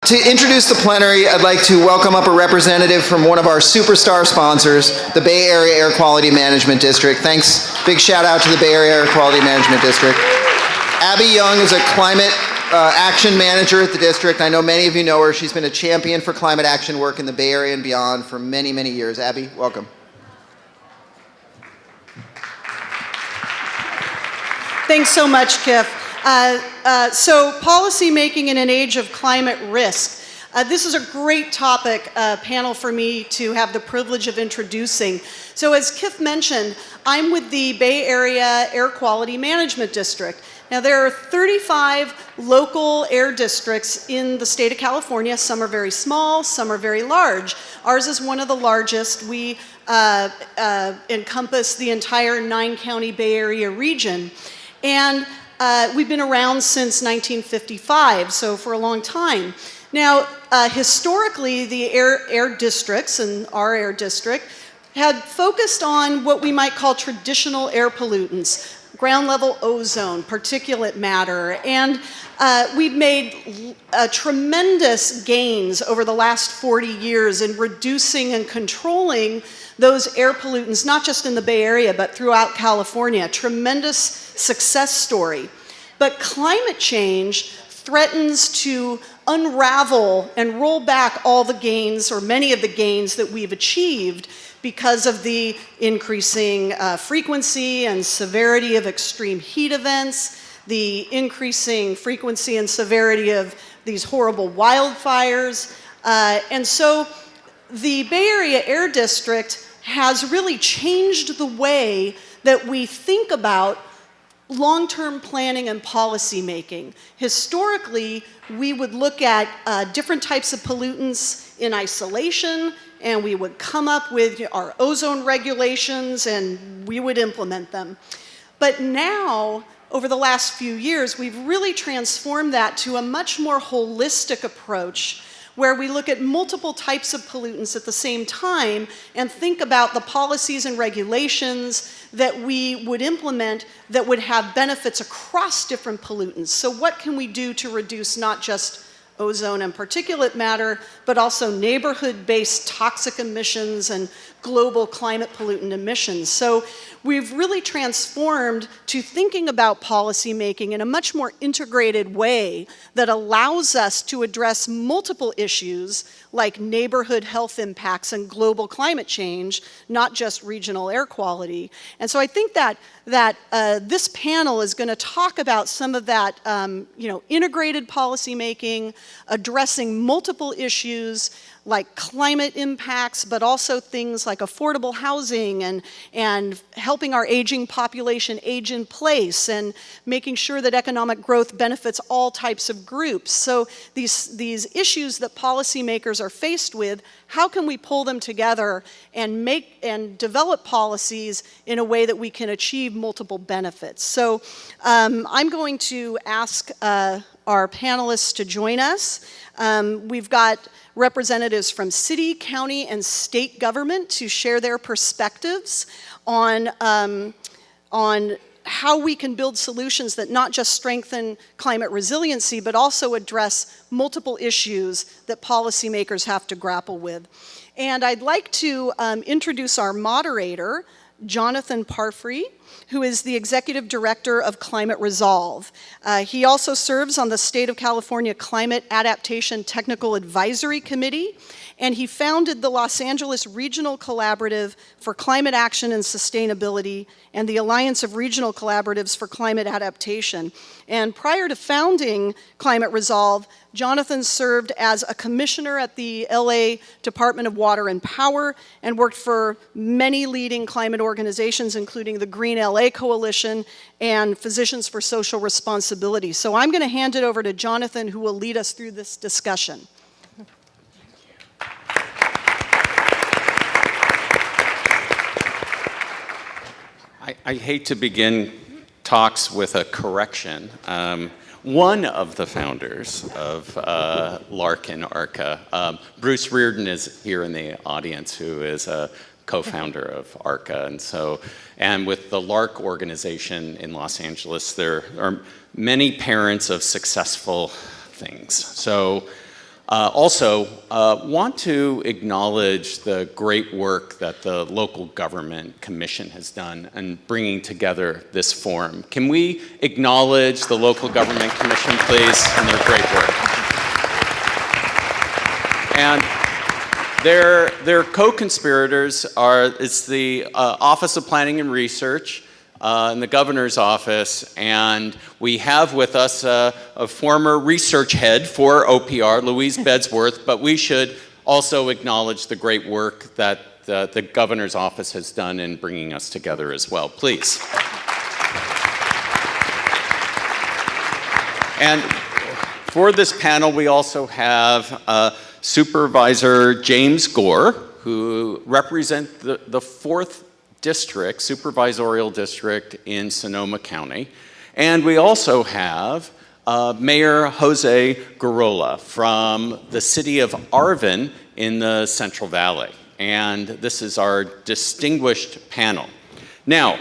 To introduce the plenary, I'd like to welcome up a representative from one of our superstar sponsors, the Bay Area Air Quality Management District. Thanks, big shout out to the Bay Area Air Quality Management District. Abby Young is a climate action manager at the district. I know many of you know her. She's been a champion for climate action work in the Bay Area and beyond for many, many years. Abby, welcome. Thanks so much, Kif. So policy making in an age of climate risk. This is a great topic panel for me to have the privilege of introducing. So as Kif mentioned, I'm with the Bay Area Air Quality Management District. Now there are 35 local air districts in the state of California. Some are very small, some are very large. Ours is one of the largest. We encompass the entire 9-county Bay Area region. And we've been around since 1955, so for a long time. Now, historically, the air districts, and our air district, had focused on what we might call traditional air pollutants, ground level ozone, particulate matter, and we've made tremendous gains over the last 40 years in reducing and controlling those air pollutants, not just in the Bay Area, but throughout California. Tremendous success story. But climate change threatens to unravel and roll back all the gains, or many of the gains that we've achieved because of the increasing frequency and severity of extreme heat events, the increasing frequency and severity of these horrible wildfires. And so the Bay Area Air District has really changed the way that we think about long-term planning and policy making. Historically, we would look at different types of pollutants in isolation, and we would come up with our ozone regulations and we would implement them. But now, over the last few years, we've really transformed that to a much more holistic approach where we look at multiple types of pollutants at the same time and think about the policies and regulations that we would implement that would have benefits across different pollutants. So what can we do to reduce not just ozone and particulate matter, but also neighborhood-based toxic emissions and global climate pollutant emissions? So we've really transformed to thinking about policy making in a much more integrated way that allows us to address multiple issues like neighborhood health impacts and global climate change, not just regional air quality. And so I think that this panel is going to talk about some of that integrated policy making, addressing multiple issues like climate impacts, but also things like affordable housing and helping our aging population age in place and making sure that economic growth benefits all types of groups. So these issues that policymakers are faced with, how can we pull them together and make and develop policies in a way that we can achieve multiple benefits? So I'm going to ask our panelists to join us. We've got representatives from city, county, and state government to share their perspectives on how we can build solutions that not just strengthen climate resiliency, but also address multiple issues that policymakers have to grapple with. And I'd like to introduce our moderator, Jonathan Parfrey, who is the Executive Director of Climate Resolve. He also serves on the State of California Climate Adaptation Technical Advisory Committee, and he founded the Los Angeles Regional Collaborative for Climate Action and Sustainability and the Alliance of Regional Collaboratives for Climate Adaptation. And prior to founding Climate Resolve, Jonathan served as a commissioner at the LA Department of Water and Power and worked for many leading climate organizations, including the Green LA Coalition and Physicians for Social Responsibility. So I'm going to hand it over to Jonathan, who will lead us through this discussion. I hate to begin talks with a correction. One of the founders of LARC and ARCA, Bruce Reardon, is here in the audience, who is a co-founder of ARCA. And with the LARC organization in Los Angeles, there are many parents of successful things. So Also, want to acknowledge the great work that the local government commission has done in bringing together this forum. Can we acknowledge the local government commission, please, and their great work? And their co-conspirators it's the Office of Planning and Research, in the governor's office, and we have with us a former research head for OPR, Louise Bedsworth, but we should also acknowledge the great work that the governor's office has done in bringing us together as well. Please. And for this panel, we also have Supervisor James Gore, who represents the 4th district, supervisorial district in Sonoma County. And we also have Mayor Jose Garola from the city of Arvin in the Central Valley. And this is our distinguished panel. Now,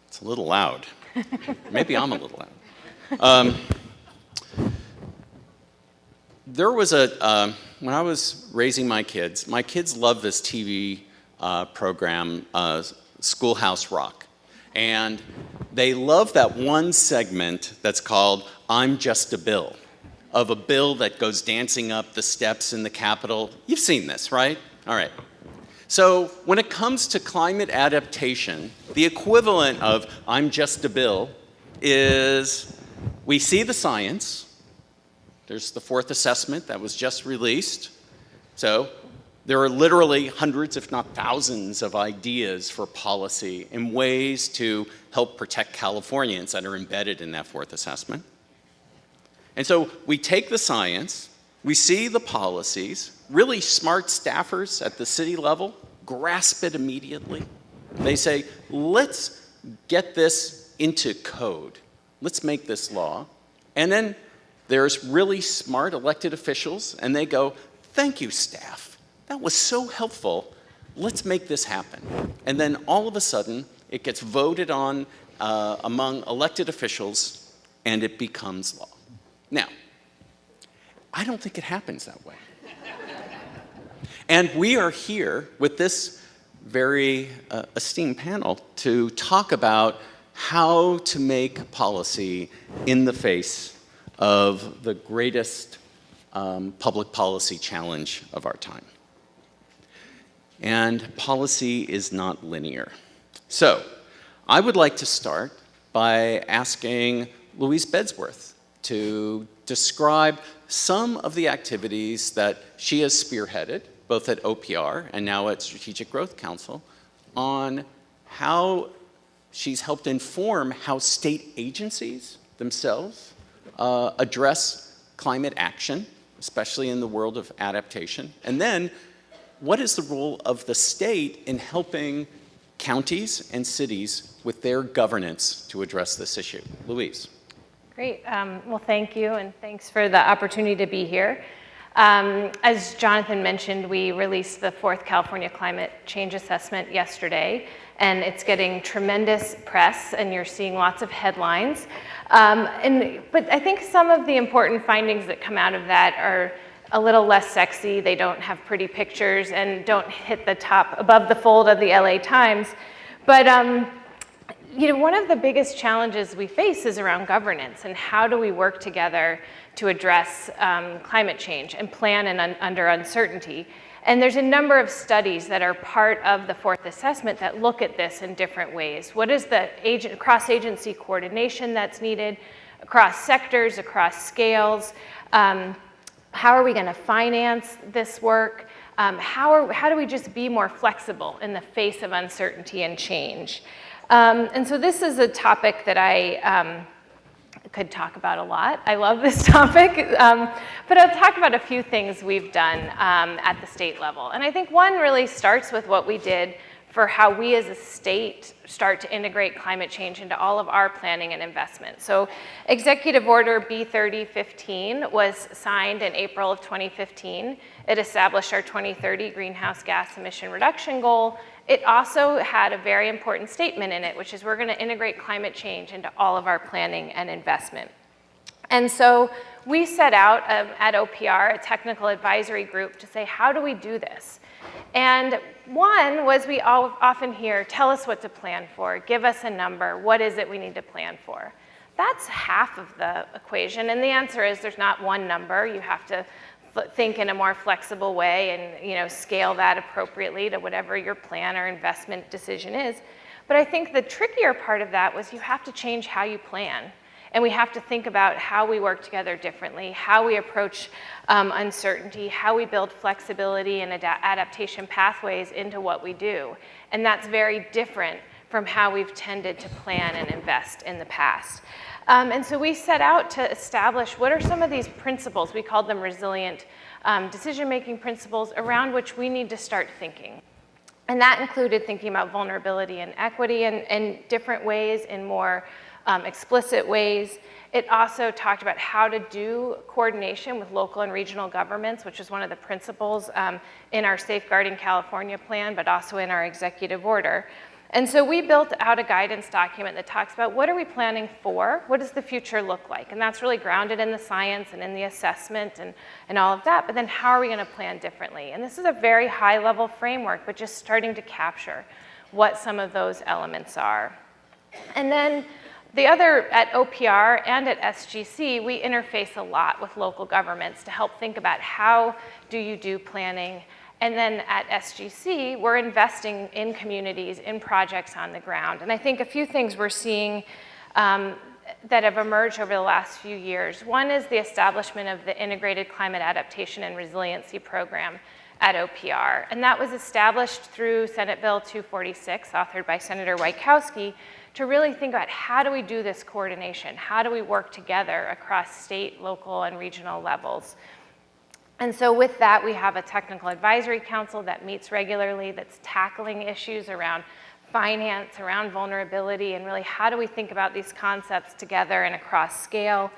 it's a little loud. Maybe I'm a little loud. There was when I was raising my kids love this TV program, Schoolhouse Rock. And they love that one segment that's called I'm Just a Bill, of a bill that goes dancing up the steps in the Capitol. You've seen this, right? All right. So when it comes to climate adaptation, the equivalent of I'm just a bill is we see the science. There's the 4th assessment that was just released. So there are literally hundreds, if not thousands, of ideas for policy and ways to help protect Californians that are embedded in that 4th assessment. And so we take the science, we see the policies, really smart staffers at the city level grasp it immediately. They say, let's get this into code. Let's make this law. And then there's really smart elected officials, and they go, thank you, staff. That was so helpful. Let's make this happen. And then all of a sudden, it gets voted on among elected officials, and it becomes law. Now, I don't think it happens that way. And we are here with this very esteemed panel to talk about how to make policy in the face of the greatest public policy challenge of our time. And policy is not linear. So I would like to start by asking Louise Bedsworth to describe some of the activities that she has spearheaded, both at OPR and now at Strategic Growth Council, on how she's helped inform how state agencies themselves address climate action, especially in the world of adaptation. And then, what is the role of the state in helping counties and cities with their governance to address this issue? Louise. Great. Well, thank you, and thanks for the opportunity to be here. As Jonathan mentioned, we released the 4th California Climate Change Assessment yesterday, and it's getting tremendous press, and you're seeing lots of headlines. But I think some of the important findings that come out of that are a little less sexy. They don't have pretty pictures and don't hit the top above the fold of the LA Times. But one of the biggest challenges we face is around governance, and how do we work together to address climate change and plan under uncertainty. And there's a number of studies that are part of the 4th assessment that look at this in different ways. What is the cross-agency coordination that's needed across sectors, across scales? How are we going to finance this work? How do we just be more flexible in the face of uncertainty and change? And so this is a topic that I could talk about a lot. I love this topic, but I'll talk about a few things we've done at the state level. And I think one really starts with what we did for how we as a state start to integrate climate change into all of our planning and investment. So Executive Order B3015 was signed in April of 2015. It established our 2030 greenhouse gas emission reduction goal. It also had a very important statement in it, which is we're going to integrate climate change into all of our planning and investment. And so we set out at OPR, a technical advisory group, to say, how do we do this? And one was we often hear, tell us what to plan for, give us a number, what is it we need to plan for? That's half of the equation, and the answer is there's not one number. You have to think in a more flexible way and scale that appropriately to whatever your plan or investment decision is. But I think the trickier part of that was you have to change how you plan. And we have to think about how we work together differently, how we approach uncertainty, how we build flexibility and adaptation pathways into what we do. And that's very different from how we've tended to plan and invest in the past. And so we set out to establish what are some of these principles, we called them resilient decision-making principles, around which we need to start thinking. And that included thinking about vulnerability and equity in different ways, in more explicit ways. It also talked about how to do coordination with local and regional governments, which is one of the principles in our Safeguarding California plan, but also in our executive order. And so we built out a guidance document that talks about what are we planning for, what does the future look like? And that's really grounded in the science and in the assessment and all of that, but then how are we gonna plan differently? And this is a very high level framework, but just starting to capture what some of those elements are. And then the other, at OPR and at SGC, we interface a lot with local governments to help think about how do you do planning. And then at SGC, we're investing in communities, in projects on the ground. And I think a few things we're seeing that have emerged over the last few years. One is the establishment of the Integrated Climate Adaptation and Resiliency Program at OPR. And that was established through Senate Bill 246, authored by Senator Wajkowski, to really think about how do we do this coordination? How do we work together across state, local, and regional levels? And so with that, we have a technical advisory council that meets regularly, that's tackling issues around finance, around vulnerability, and really how do we think about these concepts together and across scale.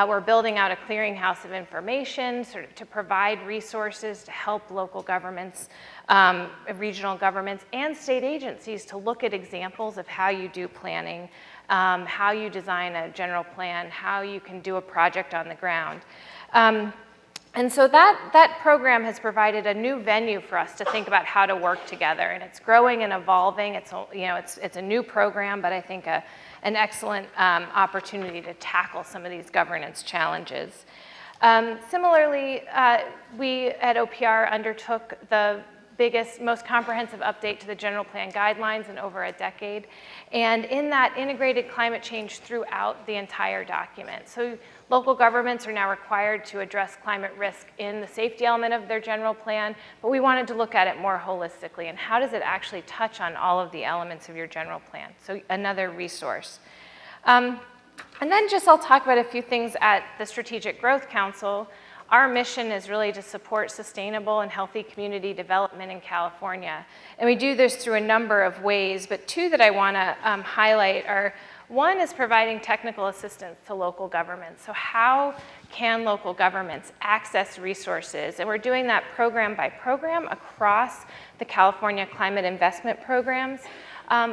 We're building out a clearinghouse of information to provide resources to help local governments, regional governments, and state agencies to look at examples of how you do planning, how you design a general plan, how you can do a project on the ground. And so that program has provided a new venue for us to think about how to work together, and it's growing and evolving. It's a new program, but I think an excellent opportunity to tackle some of these governance challenges. Similarly, we at OPR undertook the biggest, most comprehensive update to the general plan guidelines in over a decade. And in that, integrated climate change throughout the entire document. So local governments are now required to address climate risk in the safety element of their general plan, but we wanted to look at it more holistically, and how does it actually touch on all of the elements of your general plan? So another resource. And then I'll talk about a few things at the Strategic Growth Council. Our mission is really to support sustainable and healthy community development in California. And we do this through a number of ways, but two that I want to highlight are, one is providing technical assistance to local governments. So how can local governments access resources? And we're doing that program by program across the California climate investment programs.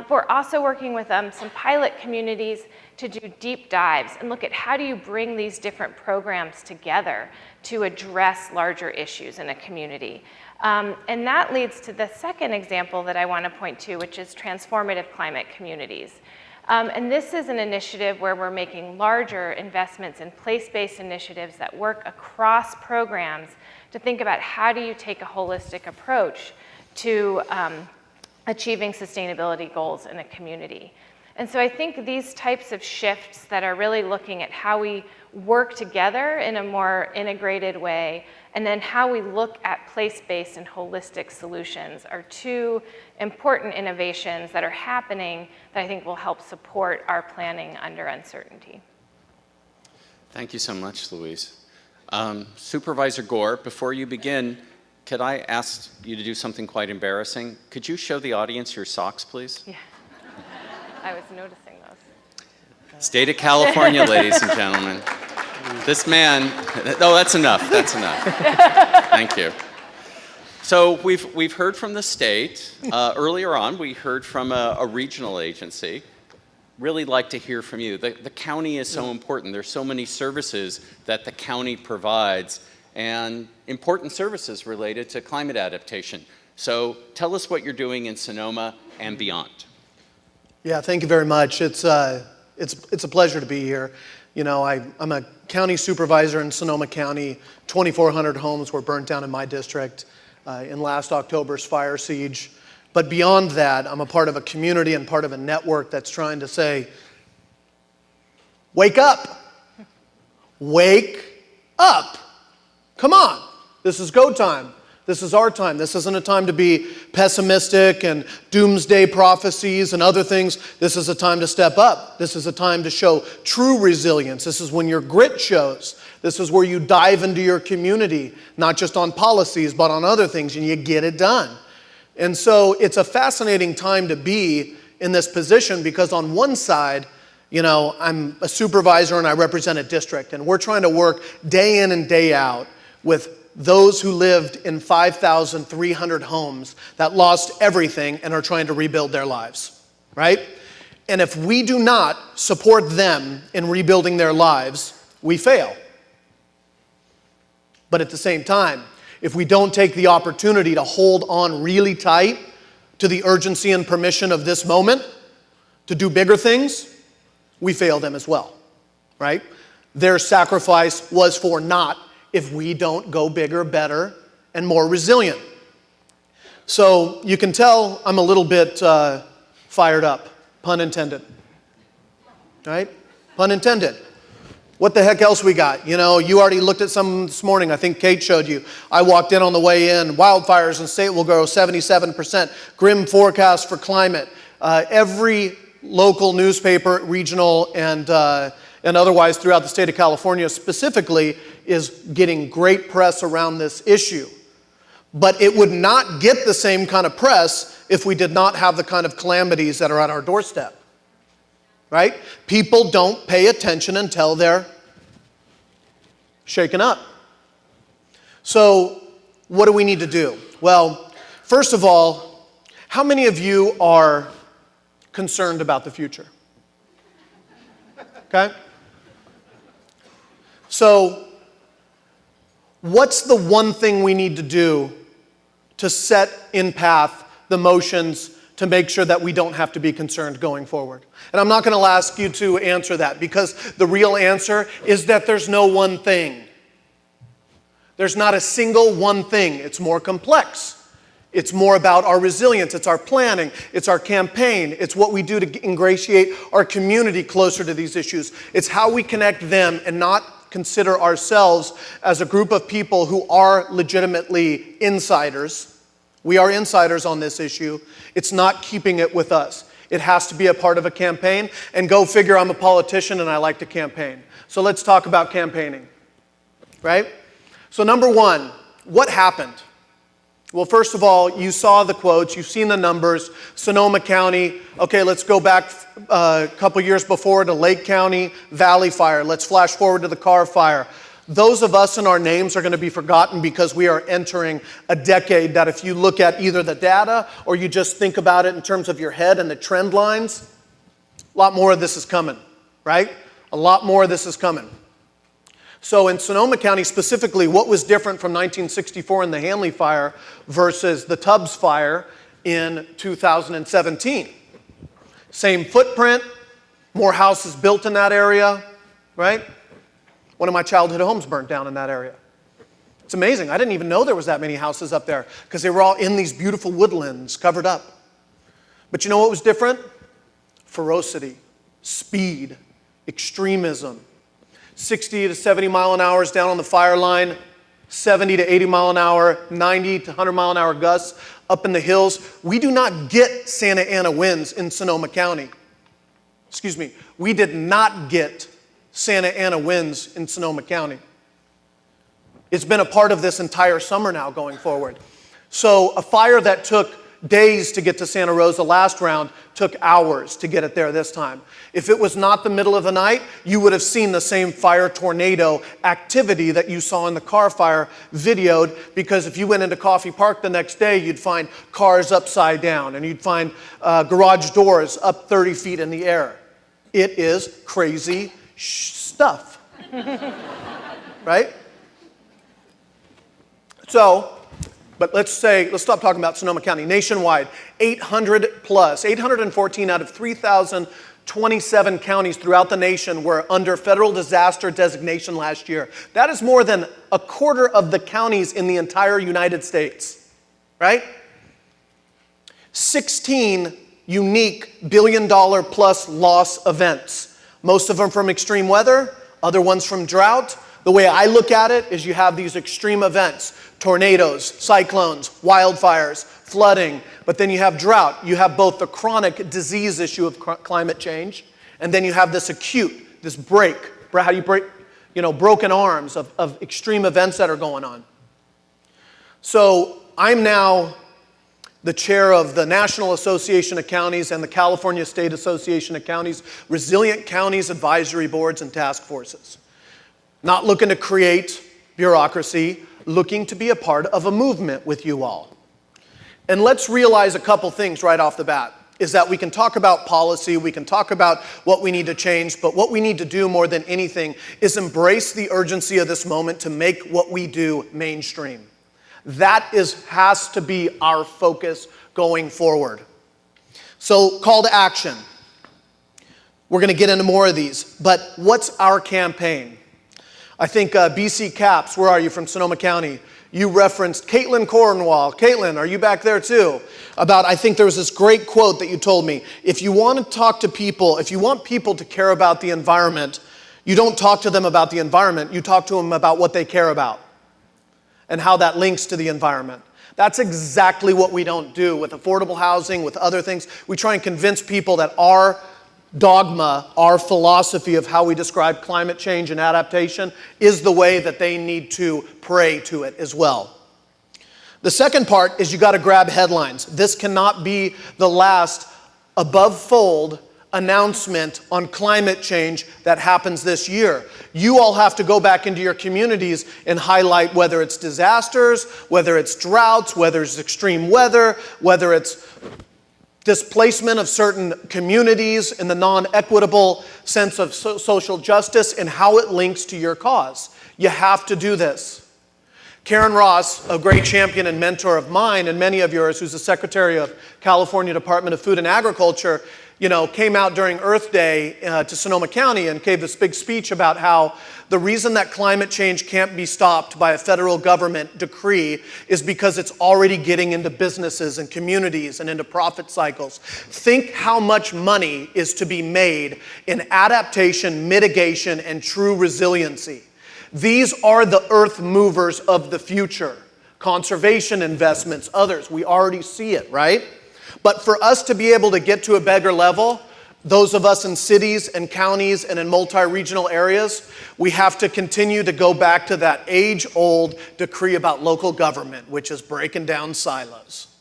We're also working with some pilot communities to do deep dives and look at how do you bring these different programs together to address larger issues in a community. And that leads to the second example that I want to point to, which is transformative climate communities. And this is an initiative where we're making larger investments in place-based initiatives that work across programs to think about how do you take a holistic approach to achieving sustainability goals in a community. And so I think these types of shifts that are really looking at how we work together in a more integrated way, and then how we look at place-based and holistic solutions are two important innovations that are happening that I think will help support our planning under uncertainty. Thank you so much, Louise. Supervisor Gore, before you begin, could I ask you to do something quite embarrassing? Could you show the audience your socks, please? Yeah, I was noticing those. State of California, ladies and gentlemen. This man, oh, that's enough, that's enough. Thank you. So we've heard from the state. Earlier on, we heard from a regional agency. really like to hear from you. The county is so important. There's so many services that the county provides, and important services related to climate adaptation. So tell us what you're doing in Sonoma and beyond. Yeah, thank you very much. It's a pleasure to be here. You know, I'm a county supervisor in Sonoma County. 2,400 homes were burnt down in my district in last October's fire siege. But beyond that, I'm a part of a community and part of a network that's trying to say, wake up. Wake up. Come on. This is go time. This is our time. This isn't a time to be pessimistic and doomsday prophecies and other things. This is a time to step up. This is a time to show true resilience. This is when your grit shows. This is where you dive into your community, not just on policies, but on other things, and you get it done. And so it's a fascinating time to be in this position because on one side, you know, I'm a supervisor and I represent a district, and we're trying to work day in and day out with those who lived in 5,300 homes that lost everything and are trying to rebuild their lives, right? And if we do not support them in rebuilding their lives, we fail. But at the same time, if we don't take the opportunity to hold on really tight to the urgency and permission of this moment to do bigger things, we fail them as well, right? Their sacrifice was for naught if we don't go bigger, better, and more resilient. So you can tell I'm a little bit fired up, pun intended, right? Pun intended. What the heck else we got? You know, you already looked at some this morning. I think Kate showed you. I walked in on the way in. Wildfires in state will grow 77%. Grim forecast for climate. Every local newspaper, regional and otherwise throughout the state of California specifically, is getting great press around this issue. But it would not get the same kind of press if we did not have the kind of calamities that are at our doorstep. Right? People don't pay attention until they're shaken up. So, what do we need to do? Well, first of all, how many of you are concerned about the future? Okay? So, what's the one thing we need to do to set in path the motions to make sure that we don't have to be concerned going forward? And I'm not going to ask you to answer that because the real answer is that there's no one thing. There's not a single one thing. It's more complex. It's more about our resilience. It's our planning. It's our campaign. It's what we do to ingratiate our community closer to these issues. It's how we connect them and not consider ourselves as a group of people who are legitimately insiders. We are insiders on this issue. It's not keeping it with us. It has to be a part of a campaign. And go figure, I'm a politician and I like to campaign. So let's talk about campaigning, right? So number one, what happened? Well, first of all, you saw the quotes, you've seen the numbers. Sonoma County, okay, let's go back a couple years before to Lake County, Valley Fire. Let's flash forward to the Carr Fire. Those of us and our names are going to be forgotten because we are entering a decade that if you look at either the data or you just think about it in terms of your head and the trend lines, a lot more of this is coming, right? A lot more of this is coming. So in Sonoma County specifically, what was different from 1964 in the Hanley Fire versus the Tubbs Fire in 2017? Same footprint, more houses built in that area, right? One of my childhood homes burnt down in that area. It's amazing. I didn't even know there was that many houses up there because they were all in these beautiful woodlands covered up. But you know what was different? Ferocity, speed, extremism. 60 to 70 mile an hour down on the fire line, 70 to 80 mile an hour, 90 to 100 mile an hour gusts up in the hills. We do not get Santa Ana winds in Sonoma County. Excuse me, we did not get Santa Ana winds in Sonoma County. It's been a part of this entire summer now going forward. So a fire that took days to get to Santa Rosa last round took hours to get it there this time. If it was not the middle of the night, you would have seen the same fire tornado activity that you saw in the Carr Fire videoed, because if you went into Coffee Park the next day, you'd find cars upside down and you'd find garage doors up 30 feet in the air. It is crazy stuff. Right? So, but let's stop talking about Sonoma County. Nationwide, 814 out of 3,027 counties throughout the nation were under federal disaster designation last year. That is more than a quarter of the counties in the entire United States, right? 16 unique billion-dollar-plus loss events. Most of them from extreme weather, other ones from drought. The way I look at it is you have these extreme events, tornadoes, cyclones, wildfires, flooding, but then you have drought. You have both the chronic disease issue of climate change, and then you have this acute, this how you break, broken arms of extreme events that are going on. So I'm now the chair of the National Association of Counties and the California State Association of Counties, Resilient Counties Advisory Boards and Task Forces. Not looking to create bureaucracy, looking to be a part of a movement with you all. And let's realize a couple things right off the bat, is that we can talk about policy, we can talk about what we need to change, but what we need to do more than anything is embrace the urgency of this moment to make what we do mainstream. That has to be our focus going forward. So, call to action. We're going to get into more of these, but what's our campaign? I think BC Caps, where are you, from Sonoma County? You referenced Caitlin Cornwall. Caitlin, are you back there too? I think there was this great quote that you told me. If you want to talk to people, if you want people to care about the environment, you don't talk to them about the environment, you talk to them about what they care about and how that links to the environment. That's exactly what we don't do with affordable housing, with other things. We try and convince people that our dogma, our philosophy of how we describe climate change and adaptation is the way that they need to pray to it as well. The second part is you got to grab headlines. This cannot be the last above fold announcement on climate change that happens this year. You all have to go back into your communities and highlight whether it's disasters, whether it's droughts, whether it's extreme weather, whether it's displacement of certain communities in the non-equitable sense of social justice and how it links to your cause. You have to do this. Karen Ross, a great champion and mentor of mine and many of yours, who's the Secretary of California Department of Food and Agriculture, came out during Earth Day to Sonoma County and gave this big speech about how the reason that climate change can't be stopped by a federal government decree is because it's already getting into businesses and communities and into profit cycles. Think how much money is to be made in adaptation, mitigation, and true resiliency. These are the earth movers of the future. Conservation investments, others, we already see it, right? But for us to be able to get to a bigger level, those of us in cities and counties and in multi-regional areas, we have to continue to go back to that age-old decree about local government, which is breaking down silos.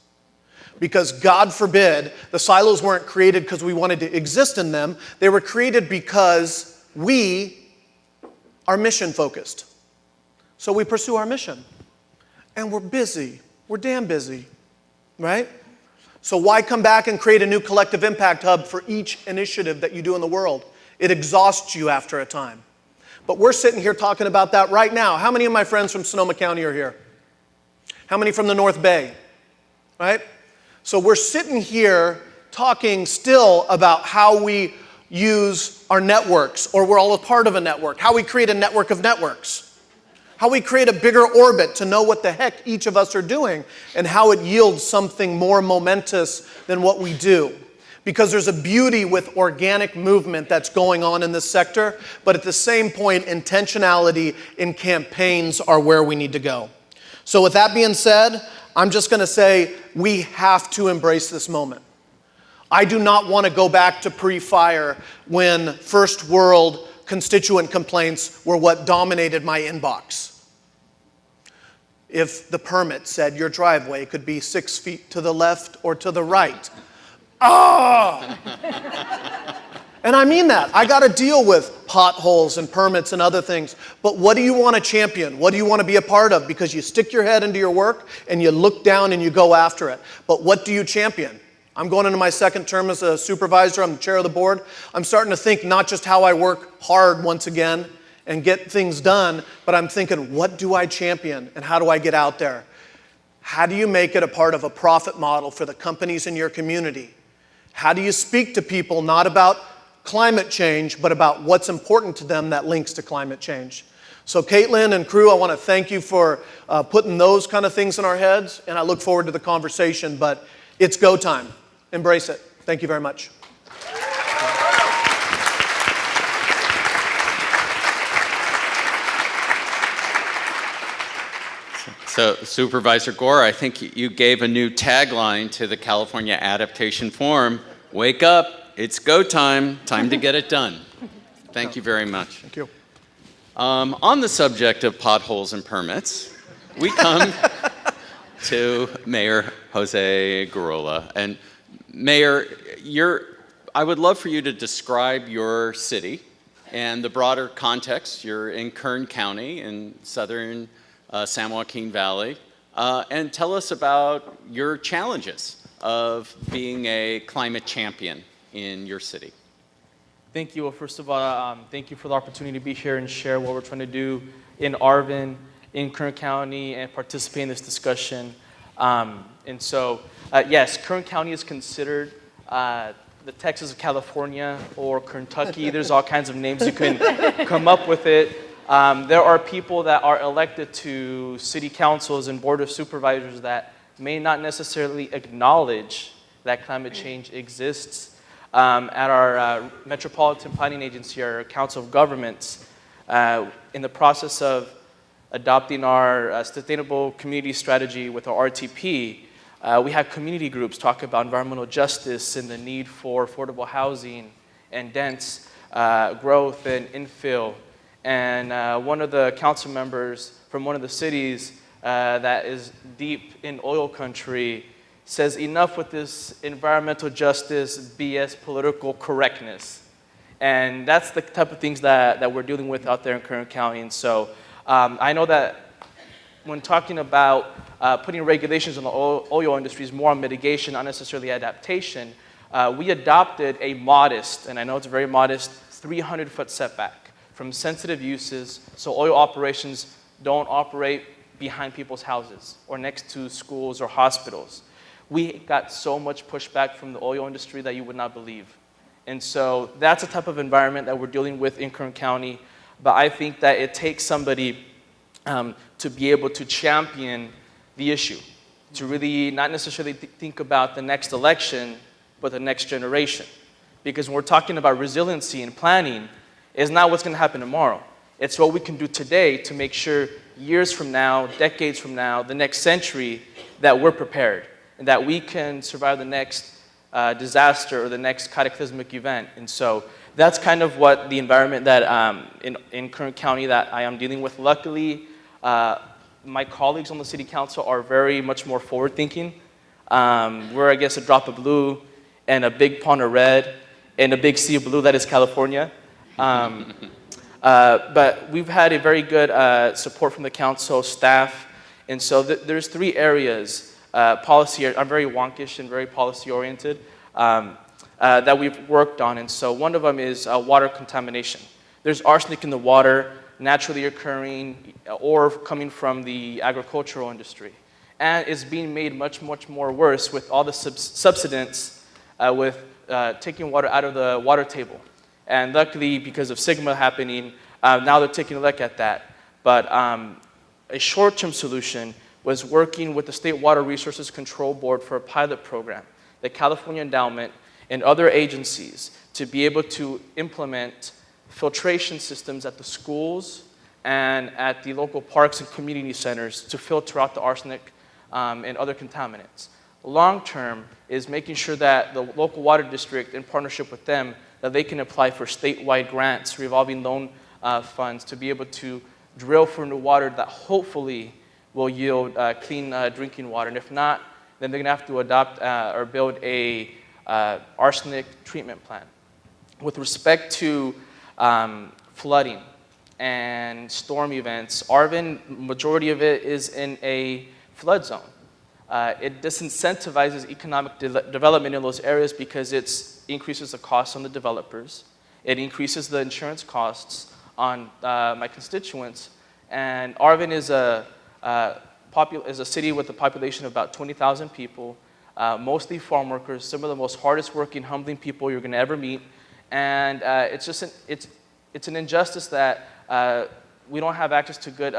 Because God forbid, the silos weren't created because we wanted to exist in them. They were created because we are mission-focused. So we pursue our mission. And we're busy. We're damn busy, right? So why come back and create a new collective impact hub for each initiative that you do in the world? It exhausts you after a time. But we're sitting here talking about that right now. How many of my friends from Sonoma County are here? How many from the North Bay? Right? So we're sitting here talking still about how we use our networks, or we're all a part of a network, how we create a network of networks. How we create a bigger orbit to know what the heck each of us are doing and how it yields something more momentous than what we do. Because there's a beauty with organic movement that's going on in this sector, but at the same point, intentionality in campaigns are where we need to go. So with that being said, I'm just going to say we have to embrace this moment. I do not want to go back to pre-fire when first world constituent complaints were what dominated my inbox. If the permit said your driveway could be 6 feet to the left or to the right. Ah! And I mean that. I got to deal with potholes and permits and other things. But what do you want to champion? What do you want to be a part of? Because you stick your head into your work and you look down and you go after it. But what do you champion? I'm going into my second term as a supervisor. I'm the chair of the board. I'm starting to think not just how I work hard once again and get things done, but I'm thinking, what do I champion and how do I get out there? How do you make it a part of a profit model for the companies in your community? How do you speak to people not about climate change, but about what's important to them that links to climate change? So Caitlin and crew, I want to thank you for putting those kind of things in our heads, and I look forward to the conversation, but it's go time. Embrace it. Thank you very much. So Supervisor Gore, I think you gave a new tagline to the California Adaptation Forum. Wake up, it's go time, time to get it done. Thank you very much. Thank you. On the subject of potholes and permits, we come to Mayor Jose Gurrola. And Mayor, I would love for you to describe your city and the broader context. You're in Kern County in southern San Joaquin Valley, and tell us about your challenges of being a climate champion in your city. Thank you. Well, first of all, thank you for the opportunity to be here and share what we're trying to do in Arvin, in Kern County, and participate in this discussion. Yes, Kern County is considered the Texas of California or Kentucky. There's all kinds of names you can come up with it. There are people that are elected to city councils and board of supervisors that may not necessarily acknowledge that climate change exists. At our Metropolitan Planning Agency, our Council of Governments, in the process of adopting our Sustainable Community Strategy with our RTP, we had community groups talk about environmental justice and the need for affordable housing and dense growth and infill. And one of the council members from one of the cities that is deep in oil country says, enough with this environmental justice, BS, political correctness. And that's the type of things that we're dealing with out there in Kern County. And so I know that when talking about putting regulations on the oil industry is more on mitigation, not necessarily adaptation, we adopted a modest, and I know it's a very modest, 300-foot setback from sensitive uses, so oil operations don't operate behind people's houses or next to schools or hospitals. We got so much pushback from the oil industry that you would not believe. And so that's the type of environment that we're dealing with in Kern County. But I think that it takes somebody to be able to champion the issue, to really not necessarily think about the next election, but the next generation. Because when we're talking about resiliency and planning, it's not what's going to happen tomorrow. It's what we can do today to make sure years from now, decades from now, the next century, that we're prepared and that we can survive the next disaster or the next cataclysmic event. And so that's kind of what the environment that in Kern County that I am dealing with. Luckily, my colleagues on the city council are very much more forward-thinking. We're, I guess, a drop of blue and a big pond of red and a big sea of blue that is California. But we've had a very good support from the council staff. And so there's three areas. Policy, I'm very wonkish and very policy-oriented, that we've worked on. And so one of them is water contamination. There's arsenic in the water, naturally occurring, or coming from the agricultural industry. And it's being made much, much more worse with all the subsidence with taking water out of the water table. And luckily, because of Sigma happening, now they're taking a look at that. But a short-term solution was working with the State Water Resources Control Board for a pilot program, the California Endowment, and other agencies to be able to implement filtration systems at the schools and at the local parks and community centers to filter out the arsenic and other contaminants. Long-term is making sure that the local water district, in partnership with them, that they can apply for statewide grants, revolving loan funds, to be able to drill for new water that hopefully will yield clean drinking water. And if not, then they're going to have to adopt or build a arsenic treatment plant. With respect to flooding and storm events, Arvin, majority of it is in a flood zone. it disincentivizes economic development in those areas because it increases the costs on the developers. It increases the insurance costs on my constituents. And Arvin is a city with a population of about 20,000 people, mostly farm workers, some of the most hardest working, humbling people you're going to ever meet. And it's an injustice that we don't have access to good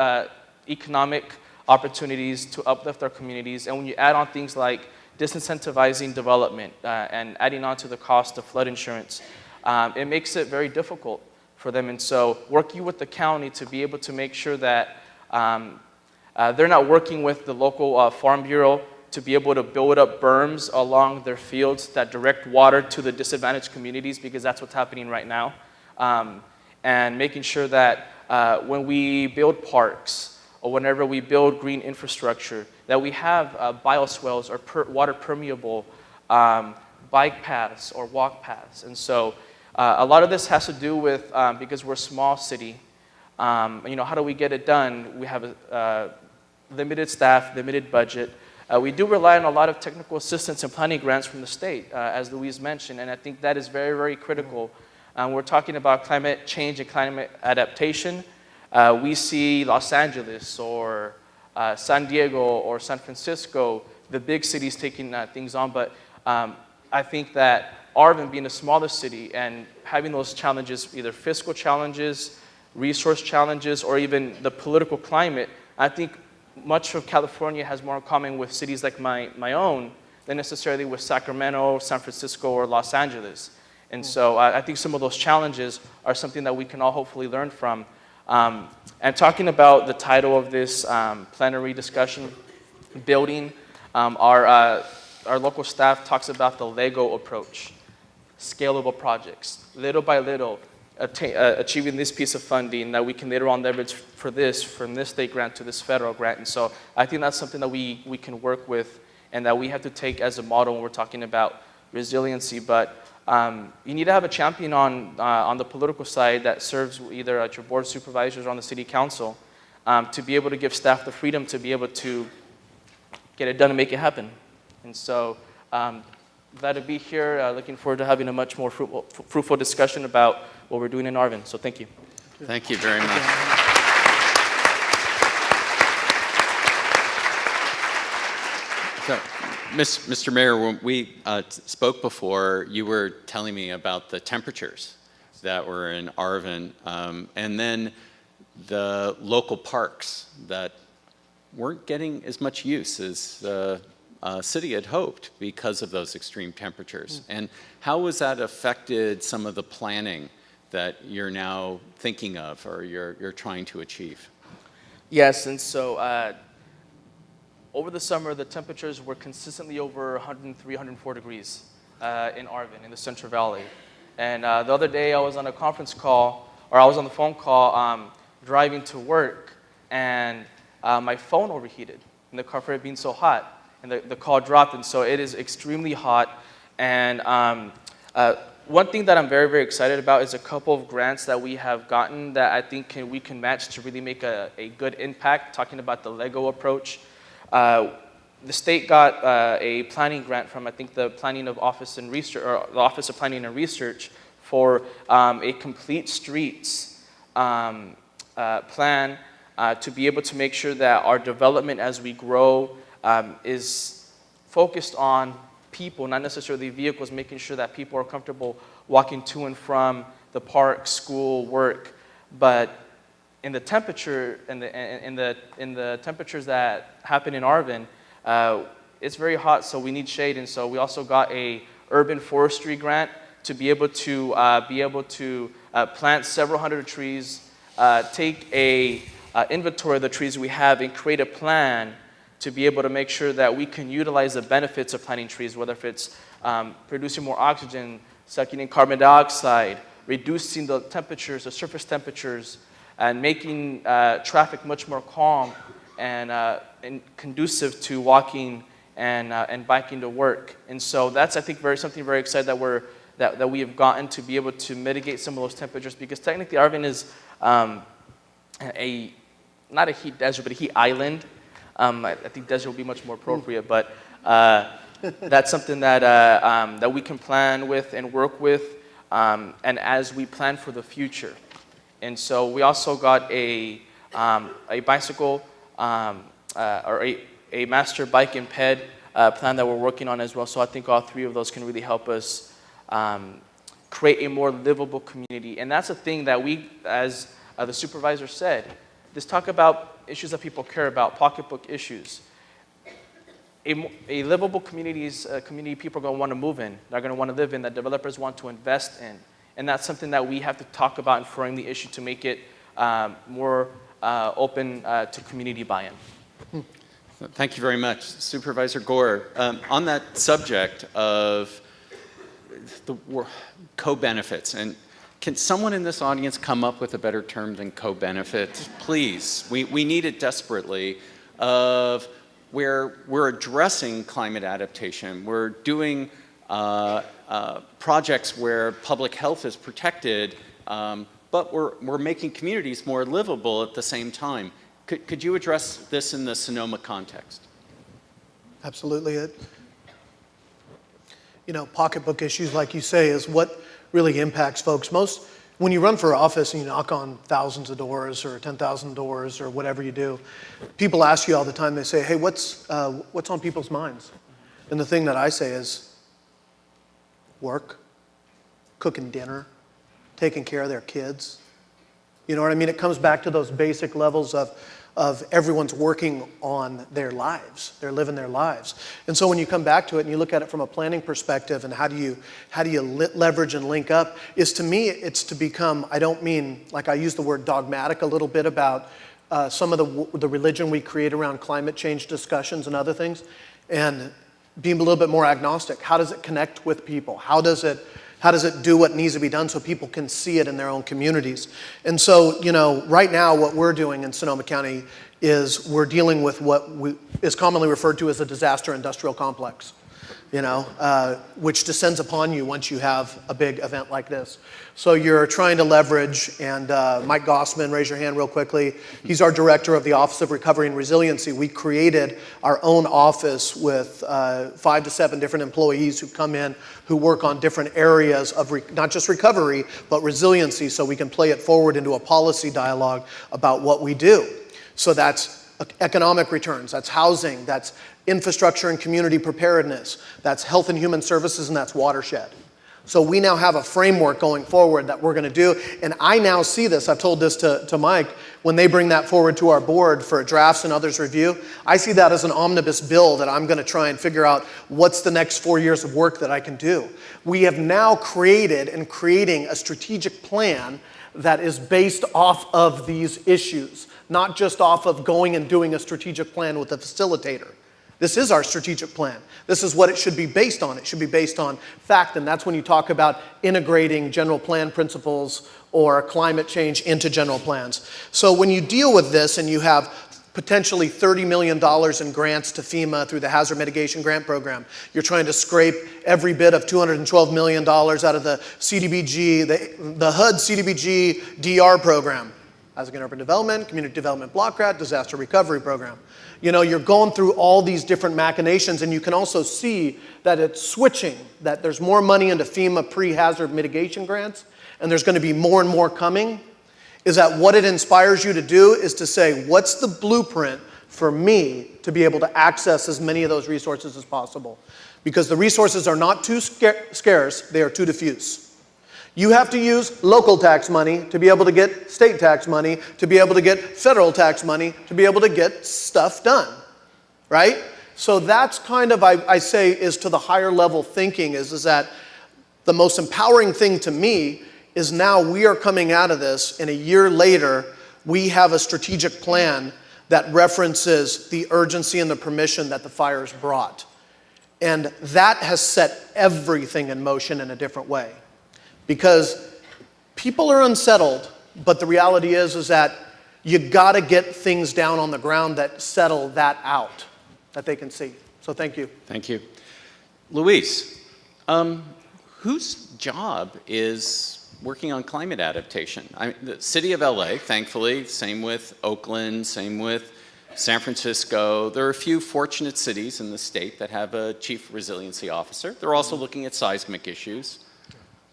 economic opportunities to uplift our communities. And when you add on things like disincentivizing development and adding on to the cost of flood insurance, it makes it very difficult for them. And so working with the county to be able to make sure that they're not working with the local farm bureau to be able to build up berms along their fields that direct water to the disadvantaged communities, because that's what's happening right now. And making sure that when we build parks or whenever we build green infrastructure, that we have bioswales or water permeable bike paths or walk paths. And so a lot of this has to do with, because we're a small city, how do we get it done? We have a limited staff, limited budget. We do rely on a lot of technical assistance and planning grants from the state, as Louise mentioned, and I think that is very, very critical. We're talking about climate change and climate adaptation. We see Los Angeles or San Diego or San Francisco, the big cities taking things on, but I think that Arvin being a smaller city and having those challenges, either fiscal challenges, resource challenges, or even the political climate, I think much of California has more in common with cities like my own than necessarily with Sacramento, San Francisco, or Los Angeles. And so I think some of those challenges are something that we can all hopefully learn from. And talking about the title of this plenary discussion, building, our local staff talks about the Lego approach, scalable projects, little by little, achieving this piece of funding that we can later on leverage for this, from this state grant to this federal grant. And so I think that's something that we can work with and that we have to take as a model when we're talking about resiliency. But you need to have a champion on the political side that serves either at your board of supervisors or on the city council to be able to give staff the freedom to be able to get it done and make it happen. And so glad to be here. Looking forward to having a much more fruitful discussion about what we're doing in Arvin. So thank you. Thank you very much. So, Mr. Mayor, when we spoke before, you were telling me about the temperatures that were in Arvin, and then the local parks that weren't getting as much use as the city had hoped because of those extreme temperatures. And how has that affected some of the planning that you're now thinking of or you're trying to achieve? Yes, and so over the summer, the temperatures were consistently over 103, 104 degrees in Arvin, in the Central Valley. And the other day, I was on a conference call, or I was on the phone call driving to work, and my phone overheated in the car for it being so hot. And the call dropped, and so it is extremely hot. And one thing that I'm very, very excited about is a couple of grants that we have gotten that I think we can match to really make a good impact, talking about the Lego approach. The state got a planning grant from, I think, the Planning of Office and Research, or the Office of Planning and Research, for a complete streets plan to be able to make sure that our development as we grow is focused on people, not necessarily vehicles, making sure that people are comfortable walking to and from the park, school, work. But in the temperature, in the temperatures that happen in Arvin, it's very hot, so we need shade. And so we also got a urban forestry grant to be able to plant several hundred trees, take a inventory of the trees we have, and create a plan to be able to make sure that we can utilize the benefits of planting trees, whether if it's producing more oxygen, sucking in carbon dioxide, reducing the temperatures, the surface temperatures, and making traffic much more calm and conducive to walking and biking to work. And so that's, I think, something very exciting that we have gotten to be able to mitigate some of those temperatures, because technically Arvin is not a heat desert, but a heat island. I think desert will be much more appropriate, but that's something that, that we can plan with and work with, and as we plan for the future. And so we also got a bicycle or a master bike and ped plan that we're working on as well. So I think all three of those can really help us create a more livable community. And that's a thing that we, as the supervisor said, let's talk about issues that people care about, pocketbook issues. A livable community is a community people are going to want to move in, they're going to want to live in, that developers want to invest in. And that's something that we have to talk about and frame the issue to make it more open to community buy-in. Thank you very much. Supervisor Gore, on that subject of the co-benefits, and can someone in this audience come up with a better term than co-benefit? Please, we need it desperately, of where we're addressing climate adaptation, we're doing projects where public health is protected, but we're making communities more livable at the same time. Could you address this in the Sonoma context? Absolutely. Pocketbook issues, like you say, is what really impacts folks. When you run for office and you knock on thousands of doors or 10,000 doors or whatever you do, people ask you all the time, they say, hey, what's on people's minds? And the thing that I say is work, cooking dinner, taking care of their kids. You know what I mean? It comes back to those basic levels of everyone's working on their lives. They're living their lives. And so when you come back to it and you look at it from a planning perspective and how do you leverage and link up, is to me, it's to become, I don't mean, like I use the word dogmatic a little bit about some of the religion we create around climate change discussions and other things, and being a little bit more agnostic. How does it connect with people? How does it do what needs to be done so people can see it in their own communities? And so, right now what we're doing in Sonoma County is we're dealing with what is commonly referred to as a disaster industrial complex, which descends upon you once you have a big event like this. So you're trying to leverage, and Mike Gossman, raise your hand real quickly. He's our director of the Office of Recovery and Resiliency. We created our own office with 5 to 7 different employees who come in, who work on different areas of not just recovery, but resiliency, so we can play it forward into a policy dialogue about what we do. So that's economic returns, that's housing, that's infrastructure and community preparedness, that's health and human services, and that's watershed. So we now have a framework going forward that we're going to do, and I now see this, I've told this to Mike, when they bring that forward to our board for drafts and others review, I see that as an omnibus bill that I'm going to try and figure out what's the next 4 years of work that I can do. We have now created and creating a strategic plan that is based off of these issues, not just off of going and doing a strategic plan with a facilitator. This is our strategic plan. This is what it should be based on. It should be based on fact, and that's when you talk about integrating general plan principles or climate change into general plans. So when you deal with this and you have potentially $30 million in grants to FEMA through the Hazard Mitigation Grant Program, you're trying to scrape every bit of $212 million out of the CDBG, the HUD CDBG DR program, Housing and Urban Development, Community Development Block Grant, Disaster Recovery Program. You're going through all these different machinations, and you can also see that it's switching, that there's more money into FEMA pre-hazard mitigation grants, and there's going to be more and more coming, is that what it inspires you to do is to say, what's the blueprint for me to be able to access as many of those resources as possible? Because the resources are not too scarce, they are too diffuse. You have to use local tax money to be able to get state tax money, to be able to get federal tax money, to be able to get stuff done, right? So that's kind of, I say, is to the higher level thinking is that the most empowering thing to me is now we are coming out of this, and a year later, we have a strategic plan that references the urgency and the permission that the fires brought. And that has set everything in motion in a different way. Because people are unsettled, but the reality is that you gotta get things down on the ground that settle that out, that they can see. So thank you. Thank you. Luis, whose job is working on climate adaptation? The city of LA, thankfully, same with Oakland, same with San Francisco. There are a few fortunate cities in the state that have a chief resiliency officer. They're also looking at seismic issues.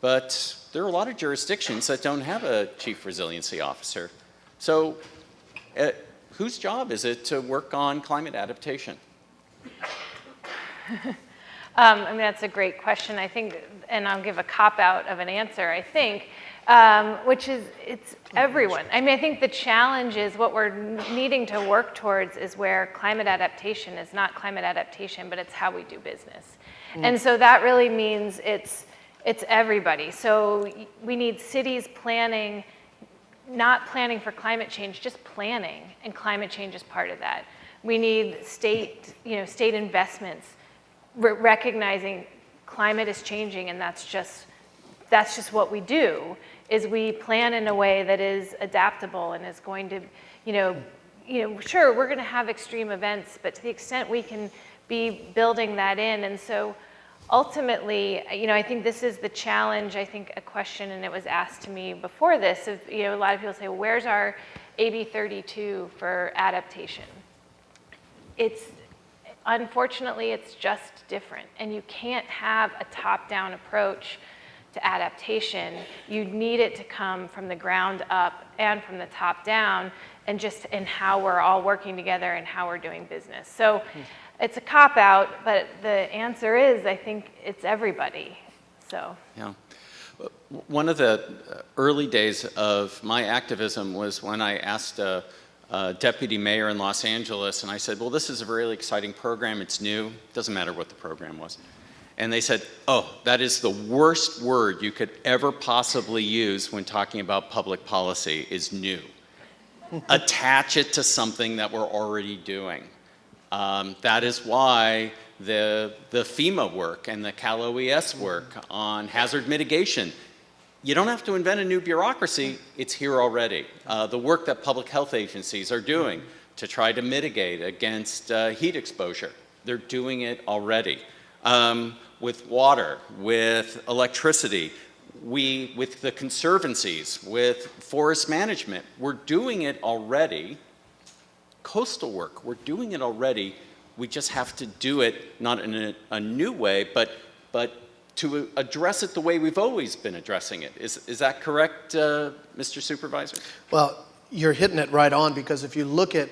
But there are a lot of jurisdictions that don't have a chief resiliency officer. So whose job is it to work on climate adaptation? I mean, that's a great question, I think, and I'll give a cop-out of an answer, I think, which is it's everyone. I mean, I think the challenge is what we're needing to work towards is where climate adaptation is not climate adaptation, but it's how we do business. And so that really means it's everybody. So we need cities planning, not planning for climate change, just planning, and climate change is part of that. We need state investments, recognizing climate is changing, and that's just what we do, is we plan in a way that is adaptable and is going to, sure, we're going to have extreme events, but to the extent we can be building that in. And so ultimately, I think this is the challenge. I think a question, and it was asked to me before this, of, a lot of people say, well, where's our AB 32 for adaptation? Unfortunately, it's just different, and you can't have a top-down approach to adaptation. You need it to come from the ground up and from the top down, and just in how we're all working together and how we're doing business. So it's a cop-out, but the answer is, I think it's everybody. So. Yeah. One of the early days of my activism was when I asked a deputy mayor in Los Angeles, and I said, well, this is a really exciting program, it's new, doesn't matter what the program was. And they said, oh, that is the worst word you could ever possibly use when talking about public policy, is new. Attach it to something that we're already doing. That is why the FEMA work and the Cal OES work on hazard mitigation, you don't have to invent a new bureaucracy, it's here already. The work that public health agencies are doing to try to mitigate against heat exposure, they're doing it already. With water, with electricity, with the conservancies, with forest management, we're doing it already. Coastal work, we're doing it already. We just have to do it not in a new way, but to address it the way we've always been addressing it. Is that correct, Mr. Supervisor? Well, you're hitting it right on, because if you look at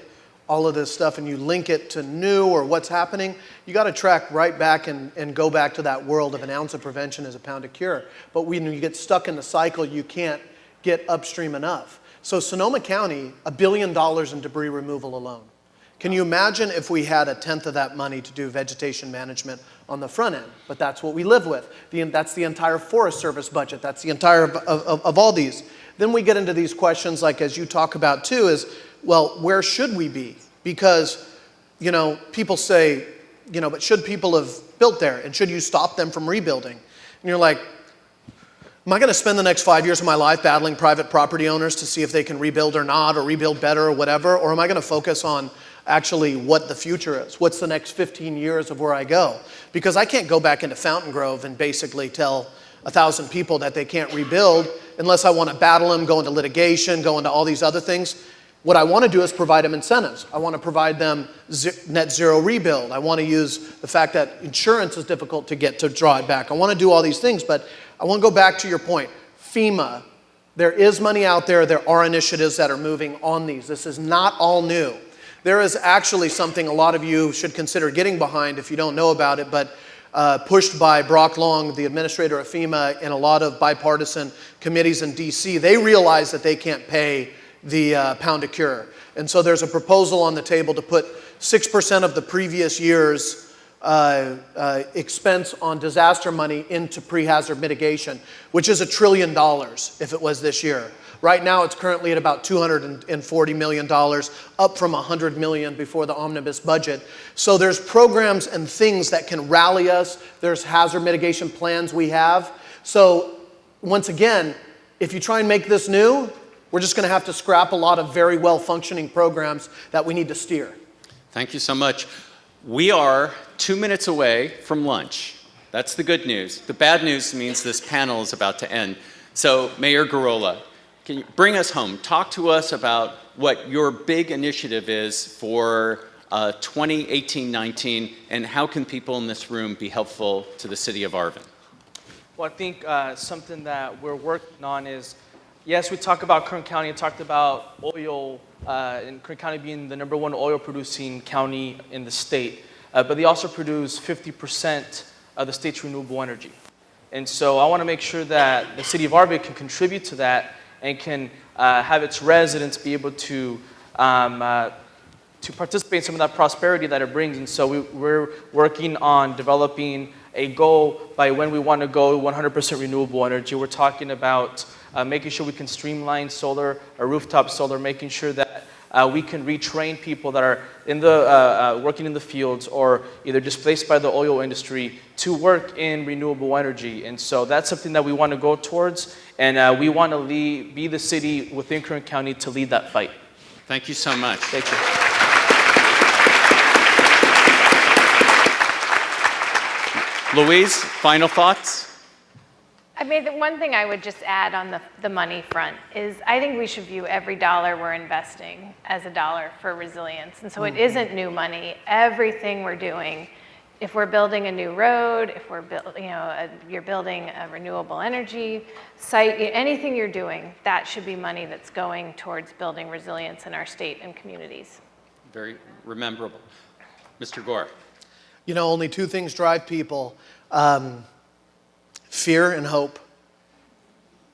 all of this stuff and you link it to new or what's happening, you got to track right back and go back to that world of an ounce of prevention is a pound of cure. But when you get stuck in the cycle, you can't get upstream enough. So Sonoma County, $1 billion in debris removal alone. Can you imagine if we had 1/10 of that money to do vegetation management on the front end? But that's what we live with. That's the entire Forest Service budget. That's the entire of all these. Then we get into these questions, like as you talk about too, is, well, where should we be? Because, people say, but should people have built there? And should you stop them from rebuilding? And you're like, am I going to spend the next 5 years of my life battling private property owners to see if they can rebuild or not, or rebuild better or whatever? Or am I going to focus on actually what the future is? What's the next 15 years of where I go? Because I can't go back into Fountain Grove and basically tell 1,000 people that they can't rebuild unless I want to battle them, go into litigation, go into all these other things. What I want to do is provide them incentives. I want to provide them net zero rebuild. I want to use the fact that insurance is difficult to get to draw it back. I want to do all these things, but I want to go back to your point. FEMA, there is money out there. There are initiatives that are moving on these. This is not all new. There is actually something a lot of you should consider getting behind if you don't know about it, but pushed by Brock Long, the administrator of FEMA, and a lot of bipartisan committees in DC. They realize that they can't pay the pound of cure. And so there's a proposal on the table to put 6% of the previous year's expense on disaster money into pre-hazard mitigation, which is $1 trillion if it was this year. Right now, it's currently at about $240 million, up from $100 million before the omnibus budget. So there's programs and things that can rally us. There's hazard mitigation plans we have. So once again, if you try and make this new, we're just going to have to scrap a lot of very well-functioning programs that we need to steer. Thank you so much. We are 2 minutes away from lunch. That's the good news. The bad news means this panel is about to end. So, Mayor Garola, can you bring us home? Talk to us about what your big initiative is for 2018-19, and how can people in this room be helpful to the city of Arvin? Well, I think something that we're working on is, yes, we talk about Kern County and talked about oil, and Kern County being the #1 oil producing county in the state, but they also produce 50% of the state's renewable energy. And so I want to make sure that the city of Arvin can contribute to that and can have its residents be able to participate in some of that prosperity that it brings. And so we're working on developing a goal by when we want to go 100% renewable energy. We're talking about making sure we can streamline solar, or rooftop solar, making sure that we can retrain people that are in the, working in the fields or either displaced by the oil industry to work in renewable energy. And so that's something that we want to go towards, and we want to be the city within Kern County to lead that fight. Thank you so much. Thank you. Louise, final thoughts? I mean, the one thing I would just add on the money front is I think we should view every dollar we're investing as a dollar for resilience. And so it isn't new money. Everything we're doing, if we're building a new road, if we're you're building a renewable energy site, anything you're doing, that should be money that's going towards building resilience in our state and communities. Very rememberable. Mr. Gore. You know, only two things drive people, fear and hope.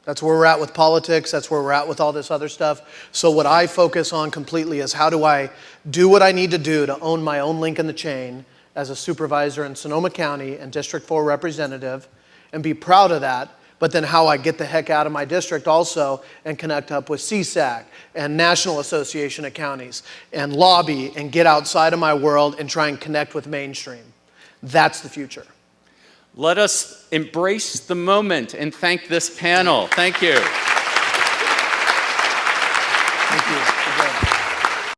That's where we're at with politics. That's where we're at with all this other stuff. So what I focus on completely is how do I do what I need to do to own my own link in the chain as a supervisor in Sonoma County and District 4 representative and be proud of that, but then how I get the heck out of my district also and connect up with CSAC and National Association of Counties and lobby and get outside of my world and try and connect with mainstream. That's the future. Let us embrace the moment and thank this panel. Thank you.